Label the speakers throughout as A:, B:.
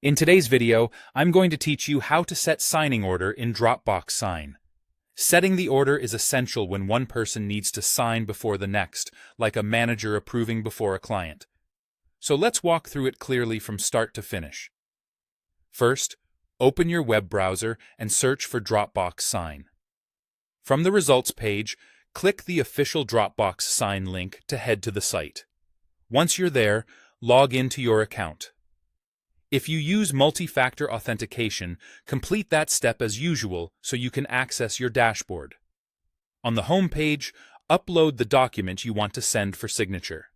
A: In today's video, I'm going to teach you how to set signing order in Dropbox Sign. Setting the order is essential when one person needs to sign before the next, like a manager approving before a client. So let's walk through it clearly from start to finish. First, open your web browser and search for Dropbox Sign. From the results page, click the official Dropbox Sign link to head to the site. Once you're there, log into your account. If you use multi-factor authentication, complete that step as usual so you can access your dashboard. On the home page, upload the document you want to send for signature.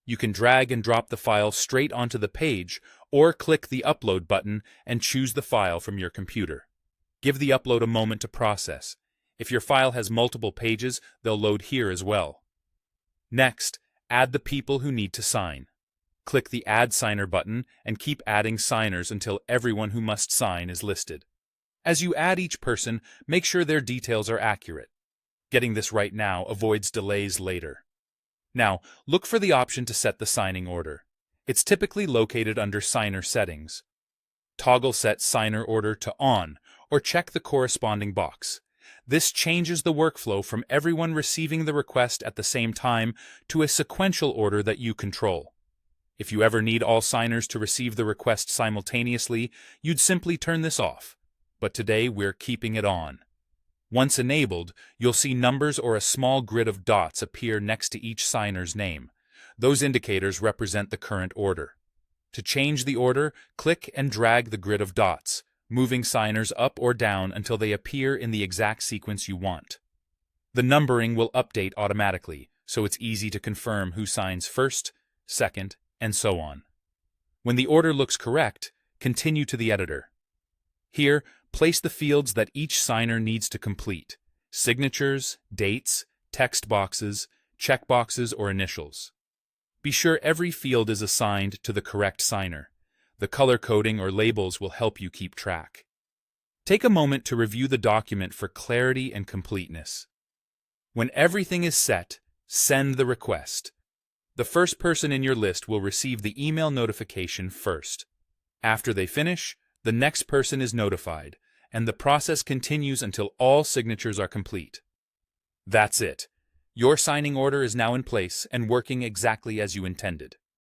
A: You can drag and drop the file straight onto the page or click the Upload button and choose the file from your computer. Give the upload a moment to process. If your file has multiple pages, they'll load here as well. Next, add the people who need to sign. Click the Add Signer button and keep adding signers until everyone who must sign is listed. As you add each person, make sure their details are accurate. Getting this right now avoids delays later. Now, look for the option to set the signing order. It's typically located under Signer Settings. Toggle Set Signer Order to On, or check the corresponding box. This changes the workflow from everyone receiving the request at the same time to a sequential order that you control. If you ever need all signers to receive the request simultaneously, you'd simply turn this off. But today we're keeping it on. Once enabled, you'll see numbers or a small grid of dots appear next to each signer's name. Those indicators represent the current order. To change the order, click and drag the grid of dots, moving signers up or down until they appear in the exact sequence you want. The numbering will update automatically, so it's easy to confirm who signs first, second, and so on. When the order looks correct, continue to the editor. Here, place the fields that each signer needs to complete: signatures, dates, text boxes, checkboxes, or initials. Be sure every field is assigned to the correct signer. The color coding or labels will help you keep track. Take a moment to review the document for clarity and completeness. When everything is set, send the request. The first person in your list will receive the email notification first. After they finish, the next person is notified, and the process continues until all signatures are complete. That's it. Your signing order is now in place and working exactly as you intended.